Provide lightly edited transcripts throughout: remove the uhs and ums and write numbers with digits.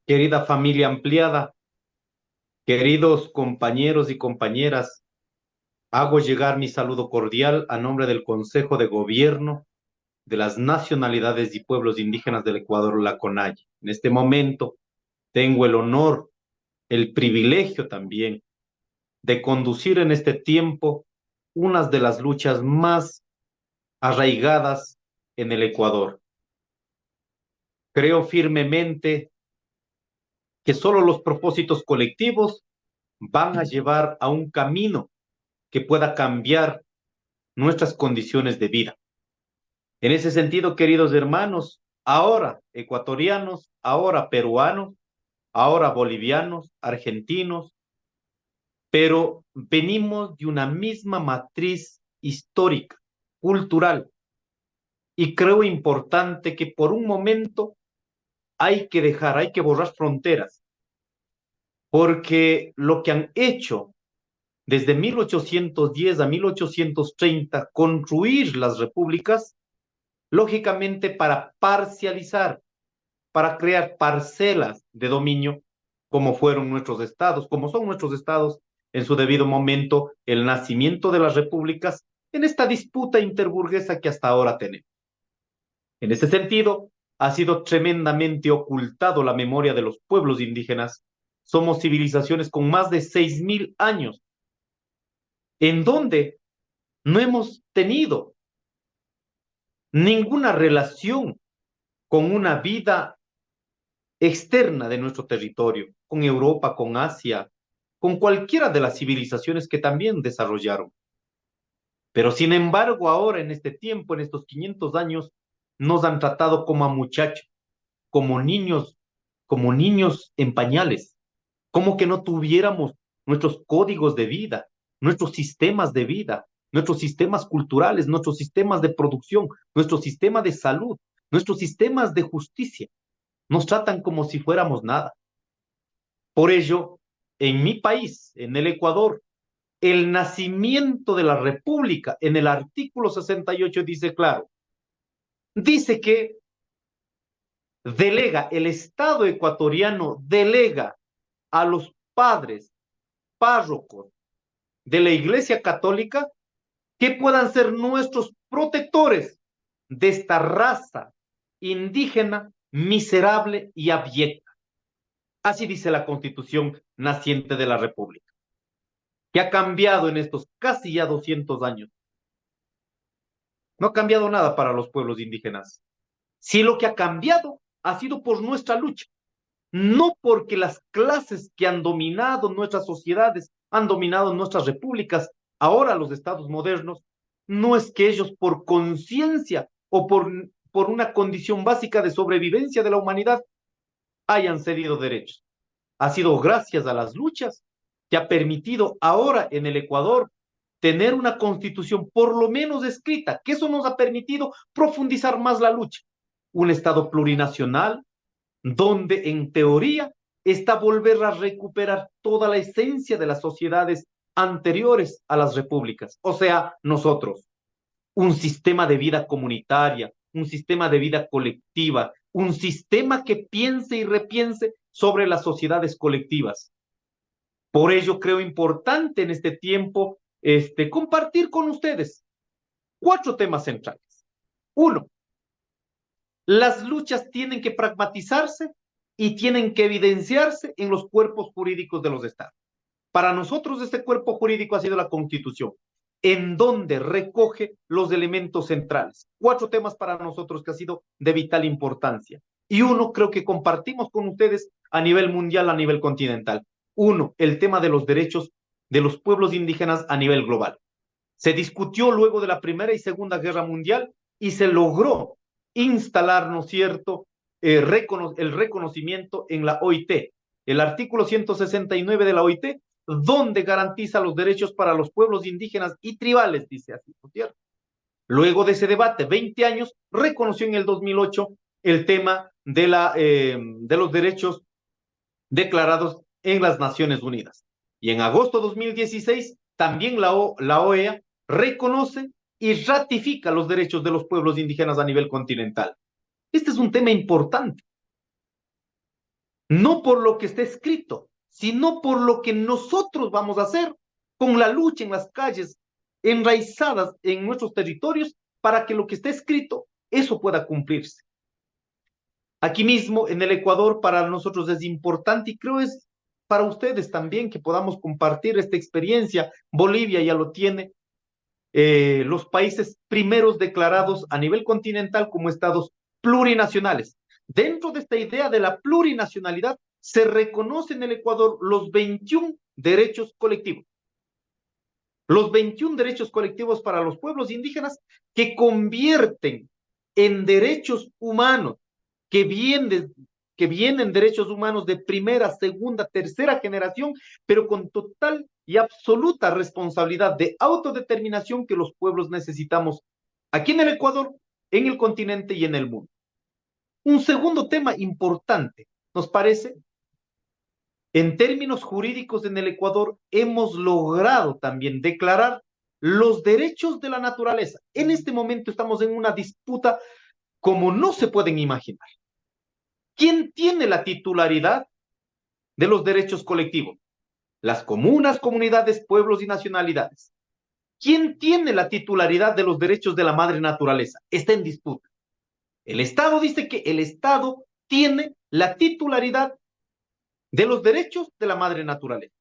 Querida familia ampliada, queridos compañeros y compañeras, hago llegar mi saludo cordial a nombre del Consejo de Gobierno de las Nacionalidades y Pueblos Indígenas del Ecuador, la CONAIE. En este momento tengo el honor, el privilegio también de conducir en este tiempo una de las luchas más arraigadas en el Ecuador. Creo firmemente que solo los propósitos colectivos van a llevar a un camino que pueda cambiar nuestras condiciones de vida. En ese sentido, queridos hermanos, ahora ecuatorianos, ahora peruanos, ahora bolivianos, argentinos, pero venimos de una misma matriz histórica, cultural, y creo importante que por un momento hay que borrar fronteras, porque lo que han hecho desde 1810 a 1830, construir las repúblicas, lógicamente para parcializar, para crear parcelas de dominio, como fueron nuestros estados, como son nuestros estados en su debido momento, el nacimiento de las repúblicas, en esta disputa interburguesa que hasta ahora tenemos. En ese sentido, ha sido tremendamente ocultado la memoria de los pueblos indígenas. Somos civilizaciones con más de 6.000 años, en donde no hemos tenido ninguna relación con una vida externa de nuestro territorio, con Europa, con Asia, con cualquiera de las civilizaciones que también desarrollaron. Pero sin embargo, ahora en este tiempo, en estos 500 años, nos han tratado como a muchachos, como niños en pañales, como que no tuviéramos nuestros códigos de vida, nuestros sistemas de vida, nuestros sistemas culturales, nuestros sistemas de producción, nuestro sistema de salud, nuestros sistemas de justicia. Nos tratan como si fuéramos nada. Por ello, en mi país, en el Ecuador, el nacimiento de la República, en el artículo 68 dice claro, dice que delega, el Estado ecuatoriano delega a los padres párrocos de la Iglesia Católica que puedan ser nuestros protectores de esta raza indígena miserable y abyecta. Así dice la Constitución naciente de la República, que ha cambiado en estos casi ya 200 años. No ha cambiado nada para los pueblos indígenas. Si lo que ha cambiado ha sido por nuestra lucha, no porque las clases que han dominado nuestras sociedades, han dominado nuestras repúblicas, ahora los estados modernos, no es que ellos por conciencia o por una condición básica de sobrevivencia de la humanidad hayan cedido derechos. Ha sido gracias a las luchas que ha permitido ahora en el Ecuador tener una constitución por lo menos escrita, que eso nos ha permitido profundizar más la lucha. Un Estado plurinacional donde en teoría está volver a recuperar toda la esencia de las sociedades anteriores a las repúblicas, o sea, nosotros, un sistema de vida comunitaria, un sistema de vida colectiva, un sistema que piense y repiense sobre las sociedades colectivas. Por ello creo importante en este tiempo compartir con ustedes 4 temas centrales. Uno, las luchas tienen que pragmatizarse y tienen que evidenciarse en los cuerpos jurídicos de los estados. Para nosotros este cuerpo jurídico ha sido la Constitución, en donde recoge los elementos centrales. 4 temas para nosotros que ha sido de vital importancia. Y uno creo que compartimos con ustedes a nivel mundial, a nivel continental. Uno, el tema de los derechos de los pueblos indígenas a nivel global. Se discutió luego de la Primera y Segunda Guerra Mundial y se logró instalar, ¿no es cierto?, el reconocimiento en la OIT, el artículo 169 de la OIT, donde garantiza los derechos para los pueblos indígenas y tribales, dice así, ¿no es cierto? Luego de ese debate, 20 años, reconoció en el 2008 el tema de los derechos declarados en las Naciones Unidas. Y en agosto de 2016, también la OEA reconoce y ratifica los derechos de los pueblos indígenas a nivel continental. Este es un tema importante. no por lo que está escrito, sino por lo que nosotros vamos a hacer con la lucha en las calles, enraizadas en nuestros territorios, para que lo que está escrito, eso pueda cumplirse. Aquí mismo, en el Ecuador, para nosotros es importante y creo es para ustedes también que podamos compartir esta experiencia. Bolivia ya lo tiene, los países primeros declarados a nivel continental como estados plurinacionales. Dentro de esta idea de la plurinacionalidad, se reconoce en el Ecuador los 21 derechos colectivos. Los 21 derechos colectivos para los pueblos indígenas que convierten en derechos humanos, que vienen derechos humanos de primera, segunda, tercera generación, pero con total y absoluta responsabilidad de autodeterminación que los pueblos necesitamos aquí en el Ecuador, en el continente y en el mundo. Un segundo tema importante, nos parece, en términos jurídicos en el Ecuador hemos logrado también declarar los derechos de la naturaleza. En este momento estamos en una disputa como no se pueden imaginar. ¿Quién tiene la titularidad de los derechos colectivos? Las comunas, comunidades, pueblos y nacionalidades. ¿Quién tiene la titularidad de los derechos de la madre naturaleza? Está en disputa. El Estado dice que el Estado tiene la titularidad de los derechos de la madre naturaleza.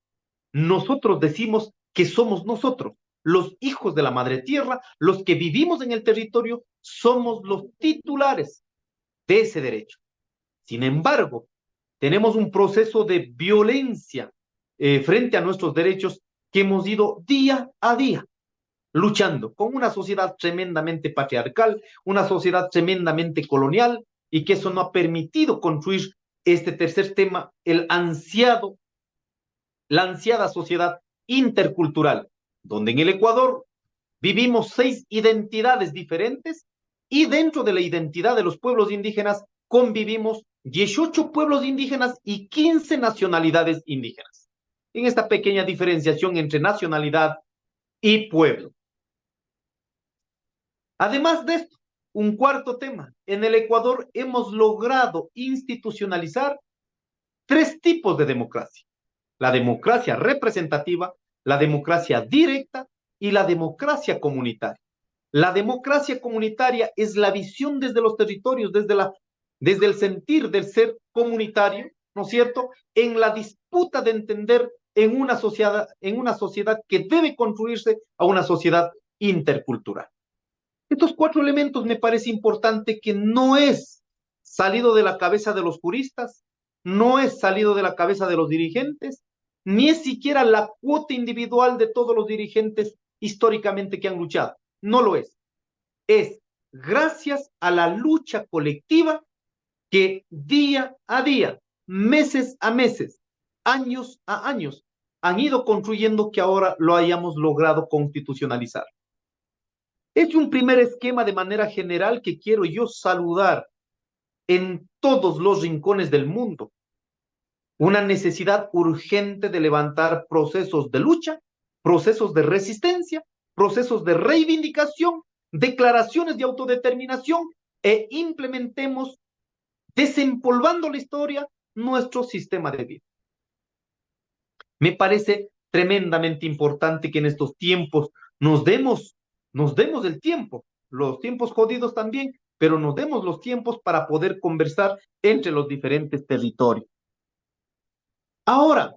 Nosotros decimos que somos nosotros, los hijos de la madre tierra, los que vivimos en el territorio, somos los titulares de ese derecho. Sin embargo, tenemos un proceso de violencia frente a nuestros derechos que hemos ido día a día luchando con una sociedad tremendamente patriarcal, una sociedad tremendamente colonial, y que eso no ha permitido construir este tercer tema, la ansiada sociedad intercultural, donde en el Ecuador vivimos 6 identidades diferentes y dentro de la identidad de los pueblos indígenas convivimos 18 pueblos indígenas y 15 nacionalidades indígenas. En esta pequeña diferenciación entre nacionalidad y pueblo. Además de esto, un cuarto tema. En el Ecuador hemos logrado institucionalizar 3 tipos de democracia. La democracia representativa, la democracia directa y la democracia comunitaria. La democracia comunitaria es la visión desde los territorios, desde el sentir del ser comunitario, ¿no es cierto? En la disputa de entender en una sociedad que debe construirse a una sociedad intercultural. Estos 4 elementos me parece importante que no es salido de la cabeza de los juristas, no es salido de la cabeza de los dirigentes, ni es siquiera la cuota individual de todos los dirigentes históricamente que han luchado. No lo es. Es gracias a la lucha colectiva que día a día, meses a meses, años a años, han ido construyendo que ahora lo hayamos logrado constitucionalizar. Es un primer esquema de manera general que quiero yo saludar en todos los rincones del mundo. Una necesidad urgente de levantar procesos de lucha, procesos de resistencia, procesos de reivindicación, declaraciones de autodeterminación e implementemos, desempolvando la historia, nuestro sistema de vida. Me parece tremendamente importante que en estos tiempos nos demos el tiempo, los tiempos jodidos también, pero nos demos los tiempos para poder conversar entre los diferentes territorios. Ahora,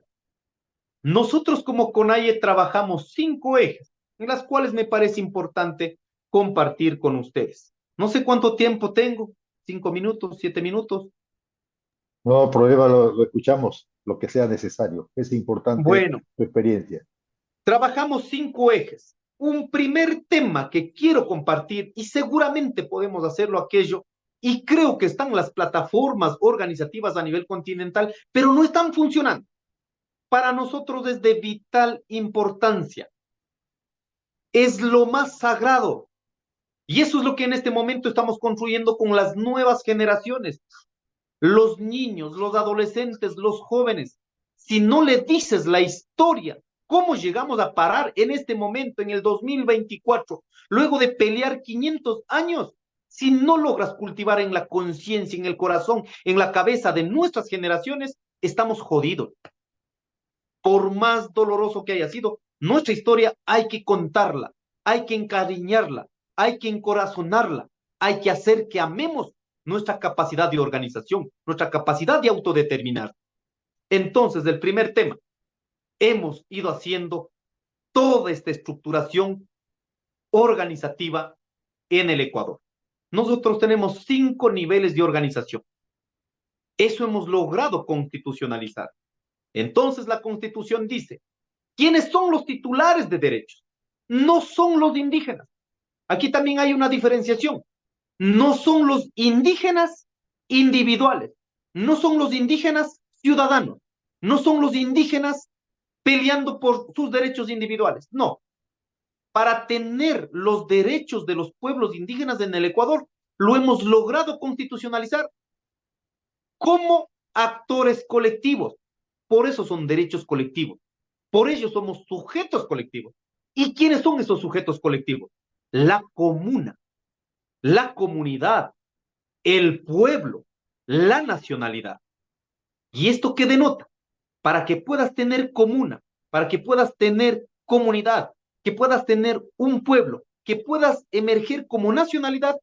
nosotros como CONAIE trabajamos 5 ejes, en las cuales me parece importante compartir con ustedes. No sé cuánto tiempo tengo, 5 minutos, 7 minutos. No problema, lo escuchamos, lo que sea necesario. Es importante Bueno, tu experiencia. trabajamos 5 ejes. Un primer tema que quiero compartir, y seguramente podemos hacerlo aquello, y creo que están las plataformas organizativas a nivel continental, pero no están funcionando. Para nosotros es de vital importancia. Es lo más sagrado. Y eso es lo que en este momento estamos construyendo con las nuevas generaciones. Los niños, los adolescentes, los jóvenes. Si no le dices la historia, cómo llegamos a parar en este momento, en el 2024, luego de pelear 500 años, si no logras cultivar en la conciencia, en el corazón, en la cabeza de nuestras generaciones, estamos jodidos. Por más doloroso que haya sido, nuestra historia hay que contarla, hay que encariñarla, hay que encorazonarla, hay que hacer que amemos nuestra capacidad de organización, nuestra capacidad de autodeterminar. Entonces, el primer tema, hemos ido haciendo toda esta estructuración organizativa en el Ecuador. Nosotros tenemos 5 niveles de organización. Eso hemos logrado constitucionalizar. Entonces la Constitución dice, ¿quiénes son los titulares de derechos? No son los indígenas. Aquí también hay una diferenciación. No son los indígenas individuales, no son los indígenas ciudadanos, no son los indígenas peleando por sus derechos individuales. No. Para tener los derechos de los pueblos indígenas en el Ecuador, lo hemos logrado constitucionalizar como actores colectivos. Por eso son derechos colectivos. Por ello somos sujetos colectivos. ¿Y quiénes son esos sujetos colectivos? La comuna, la comunidad, el pueblo, la nacionalidad. ¿Y esto qué denota? Para que puedas tener comuna, para que puedas tener comunidad, que puedas tener un pueblo, que puedas emerger como nacionalidad,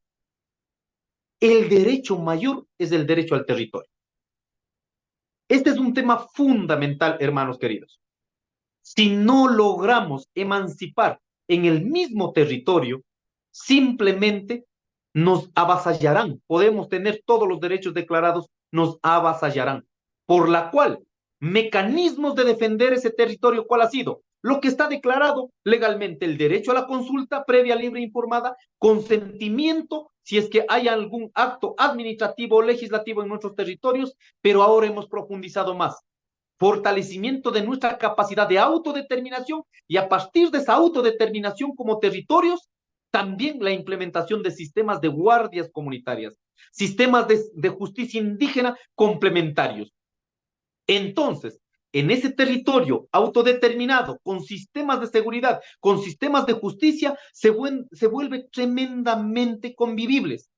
el derecho mayor es el derecho al territorio. Este es un tema fundamental, hermanos queridos. Si no logramos emancipar en el mismo territorio, simplemente nos avasallarán. Podemos tener todos los derechos declarados, nos avasallarán. Por la cual, mecanismos de defender ese territorio, ¿cuál ha sido? Lo que está declarado legalmente, el derecho a la consulta previa, libre e informada, consentimiento, si es que hay algún acto administrativo o legislativo en nuestros territorios, pero ahora hemos profundizado más. Fortalecimiento de nuestra capacidad de autodeterminación y a partir de esa autodeterminación como territorios, también la implementación de sistemas de guardias comunitarias, sistemas de justicia indígena complementarios. Entonces, en ese territorio autodeterminado, con sistemas de seguridad, con sistemas de justicia, se vuelve tremendamente convivibles.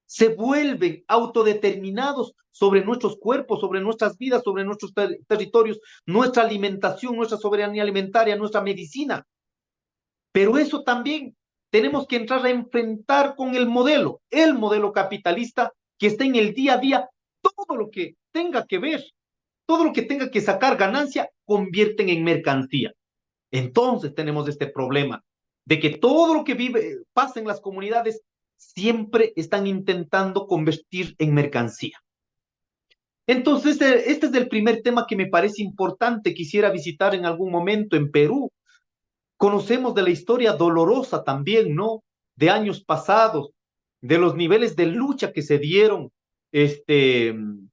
Se vuelven autodeterminados sobre nuestros cuerpos, sobre nuestras vidas, sobre nuestros territorios, nuestra alimentación, nuestra soberanía alimentaria, nuestra medicina. Pero eso también tenemos que entrar a enfrentar con el modelo capitalista que está en el día a día. Todo lo que tenga que ver, todo lo que tenga que sacar ganancia, convierten en mercancía. Entonces tenemos este problema de que todo lo que pasa en las comunidades siempre están intentando convertir en mercancía. Entonces, este es el primer tema que me parece importante. Quisiera visitar en algún momento en Perú. Conocemos de la historia dolorosa también, ¿no? De años pasados, de los niveles de lucha que se dieron en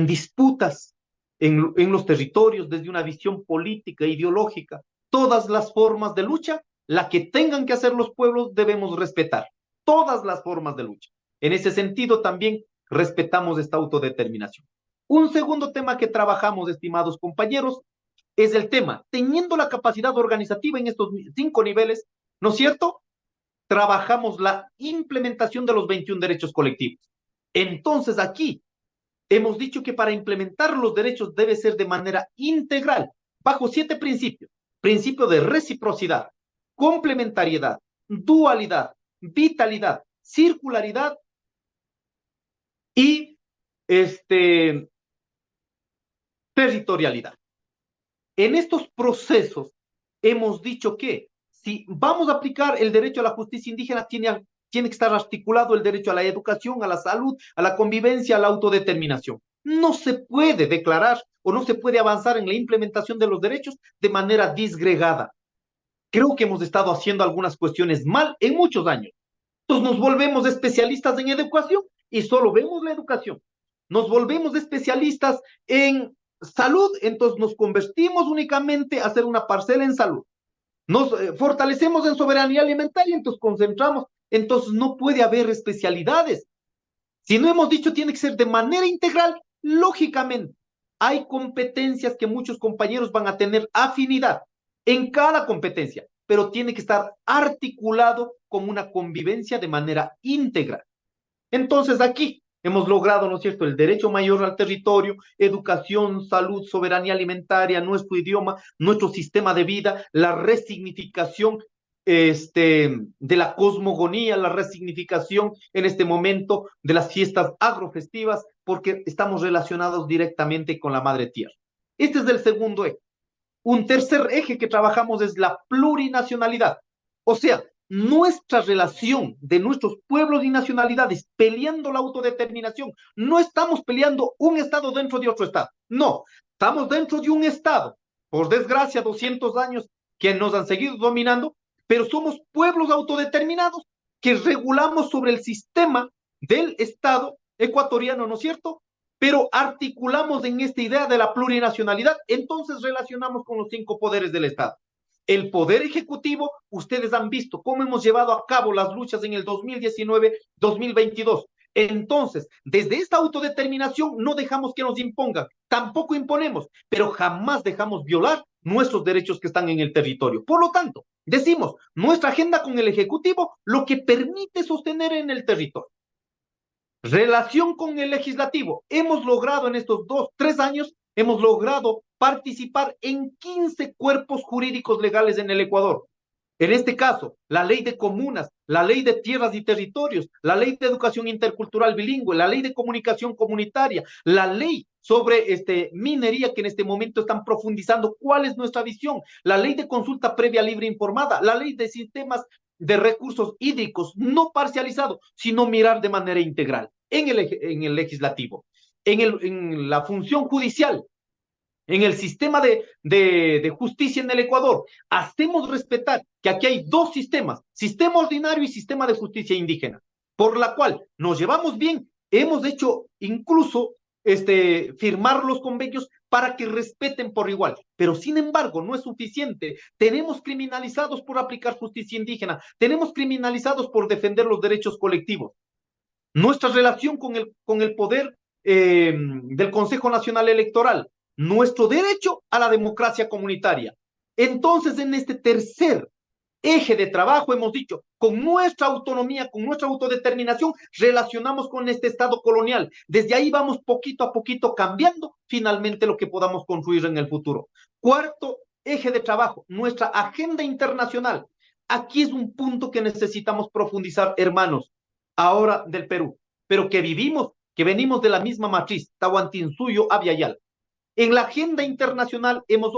disputas en los territorios desde una visión política, ideológica. Todas las formas de lucha, la que tengan que hacer los pueblos, debemos respetar. Todas las formas de lucha. En ese sentido, también respetamos esta autodeterminación. Un segundo tema que trabajamos, estimados compañeros, es el tema, teniendo la capacidad organizativa en estos 5 niveles, ¿no es cierto? Trabajamos la implementación de los 21 derechos colectivos. Entonces, aquí hemos dicho que para implementar los derechos debe ser de manera integral, bajo 7 principios. Principio de reciprocidad, complementariedad, dualidad, vitalidad, circularidad y territorialidad. En estos procesos hemos dicho que si vamos a aplicar el derecho a la justicia indígena, tiene que estar articulado el derecho a la educación, a la salud, a la convivencia, a la autodeterminación. No se puede declarar o no se puede avanzar en la implementación de los derechos de manera disgregada. Creo que hemos estado haciendo algunas cuestiones mal en muchos años. Entonces nos volvemos especialistas en educación y solo vemos la educación. Nos volvemos especialistas en salud, entonces nos convertimos únicamente a hacer una parcela en salud. Nos fortalecemos en soberanía alimentaria, entonces concentramos, entonces no puede haber especialidades. Si no hemos dicho tiene que ser de manera integral, lógicamente hay competencias que muchos compañeros van a tener afinidad en cada competencia, pero tiene que estar articulado con una convivencia de manera íntegra. Entonces aquí hemos logrado, ¿no es cierto?, el derecho mayor al territorio, educación, salud, soberanía alimentaria, nuestro idioma, nuestro sistema de vida, la resignificación de la cosmogonía, la resignificación en este momento de las fiestas agrofestivas, porque estamos relacionados directamente con la madre tierra. Este es el segundo eje. Un tercer eje que trabajamos es la plurinacionalidad. O sea, nuestra relación de nuestros pueblos y nacionalidades peleando la autodeterminación. No estamos peleando un Estado dentro de otro Estado. No, estamos dentro de un Estado. Por desgracia, 200 años que nos han seguido dominando, pero somos pueblos autodeterminados que regulamos sobre el sistema del Estado ecuatoriano, ¿no es cierto? Pero articulamos en esta idea de la plurinacionalidad, entonces relacionamos con los 5 poderes del Estado. El poder ejecutivo, ustedes han visto cómo hemos llevado a cabo las luchas en el 2019-2022. Entonces, desde esta autodeterminación no dejamos que nos impongan, tampoco imponemos, pero jamás dejamos violar nuestros derechos que están en el territorio. Por lo tanto, decimos, nuestra agenda con el Ejecutivo lo que permite sostener en el territorio. Relación con el legislativo. Hemos logrado en estos 3 años, hemos logrado participar en 15 cuerpos jurídicos legales en el Ecuador. En este caso, la ley de comunas, la ley de tierras y territorios, la ley de educación intercultural bilingüe, la ley de comunicación comunitaria, la ley sobre minería que en este momento están profundizando cuál es nuestra visión, la ley de consulta previa libre informada, la ley de sistemas de recursos hídricos, no parcializado, sino mirar de manera integral en el legislativo, en la función judicial, en el sistema de justicia en el Ecuador. Hacemos respetar que aquí hay 2 sistemas, sistema ordinario y sistema de justicia indígena, por la cual nos llevamos bien. Hemos hecho incluso firmar los convenios para que respeten por igual, pero sin embargo no es suficiente. Tenemos criminalizados por aplicar justicia indígena, tenemos criminalizados por defender los derechos colectivos. Nuestra relación con el poder del Consejo Nacional Electoral, nuestro derecho a la democracia comunitaria. Entonces, en este tercer eje de trabajo hemos dicho, con nuestra autonomía, con nuestra autodeterminación, relacionamos con este Estado colonial. Desde ahí vamos poquito a poquito cambiando finalmente lo que podamos construir en el futuro. Cuarto eje de trabajo, nuestra agenda internacional. Aquí es un punto que necesitamos profundizar, hermanos, ahora del Perú, pero que vivimos, que venimos de la misma matriz, Tahuantinsuyo, Abya. En la agenda internacional hemos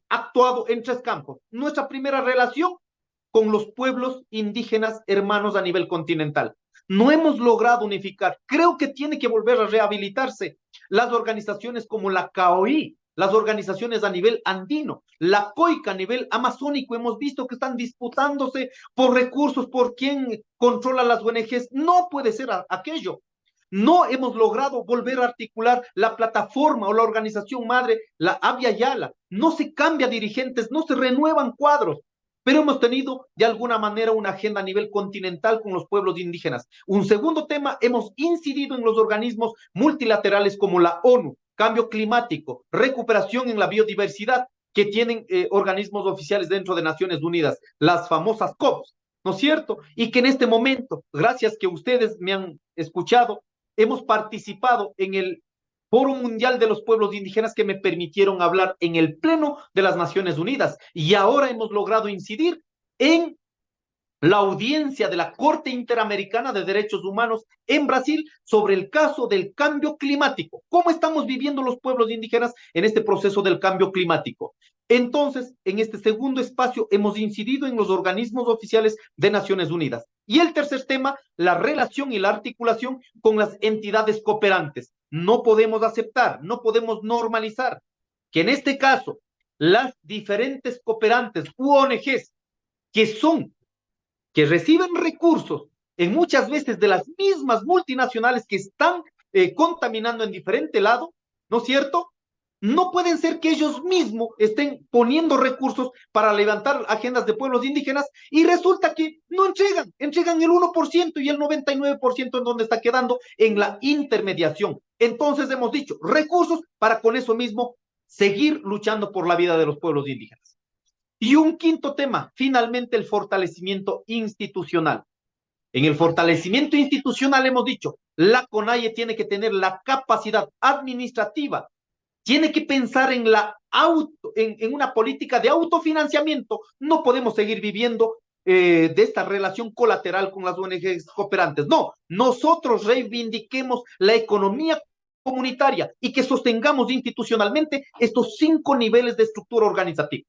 actuado en 3 campos. Nuestra primera relación con los pueblos indígenas hermanos a nivel continental. No hemos logrado unificar. Creo que tiene que volver a rehabilitarse las organizaciones como la CAOI, las organizaciones a nivel andino, la COICA a nivel amazónico. Hemos visto que están disputándose por recursos, por quién controla las ONGs. No puede ser aquello. No hemos logrado volver a articular la plataforma o la organización madre, la Abya Yala. No se cambia dirigentes, no se renuevan cuadros, pero hemos tenido de alguna manera una agenda a nivel continental con los pueblos indígenas. Un segundo tema, hemos incidido en los organismos multilaterales como la ONU, cambio climático, recuperación en la biodiversidad, que tienen organismos oficiales dentro de Naciones Unidas, las famosas COPs, ¿no es cierto? Y que en este momento, gracias que ustedes me han escuchado, hemos participado en el Foro Mundial de los Pueblos Indígenas que me permitieron hablar en el Pleno de las Naciones Unidas. Y ahora hemos logrado incidir en la audiencia de la Corte Interamericana de Derechos Humanos en Brasil sobre el caso del cambio climático. ¿Cómo estamos viviendo los pueblos indígenas en este proceso del cambio climático? Entonces, en este segundo espacio hemos incidido en los organismos oficiales de Naciones Unidas. Y el tercer tema, la relación y la articulación con las entidades cooperantes. No podemos aceptar, no podemos normalizar que en este caso las diferentes cooperantes u ONGs que reciben recursos en muchas veces de las mismas multinacionales que están contaminando en diferente lado, ¿no es cierto? No pueden ser que ellos mismos estén poniendo recursos para levantar agendas de pueblos indígenas y resulta que no entregan el 1% y el 99% en donde está quedando en la intermediación. Entonces hemos dicho, recursos para con eso mismo seguir luchando por la vida de los pueblos indígenas. Y un quinto tema, finalmente, el fortalecimiento institucional. En el fortalecimiento institucional hemos dicho, la CONAIE tiene que tener la capacidad administrativa, tiene que pensar en una política de autofinanciamiento. No podemos seguir viviendo de esta relación colateral con las ONGs cooperantes. No, nosotros reivindiquemos la economía comunitaria y que sostengamos institucionalmente estos 5 niveles de estructura organizativa.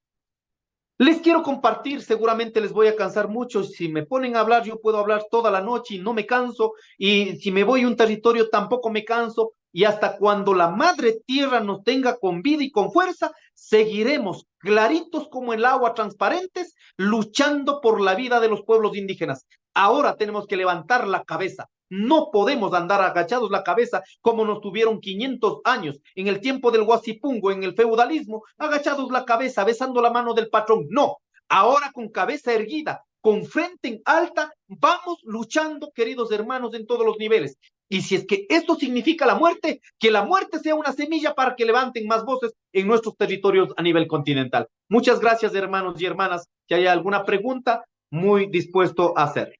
Les quiero compartir, seguramente les voy a cansar mucho. Si me ponen a hablar, yo puedo hablar toda la noche y no me canso. Y si me voy a un territorio, tampoco me canso. Y hasta cuando la madre tierra nos tenga con vida y con fuerza, seguiremos claritos como el agua, transparentes, luchando por la vida de los pueblos indígenas. Ahora tenemos que levantar la cabeza. No podemos andar agachados la cabeza como nos tuvieron 500 años en el tiempo del Huasipungo, en el feudalismo, agachados la cabeza, besando la mano del patrón. No, ahora con cabeza erguida, con frente en alta, vamos luchando, queridos hermanos, en todos los niveles. Y si es que esto significa la muerte, que la muerte sea una semilla para que levanten más voces en nuestros territorios a nivel continental. Muchas gracias, hermanos y hermanas. Si hay alguna pregunta, muy dispuesto a hacer.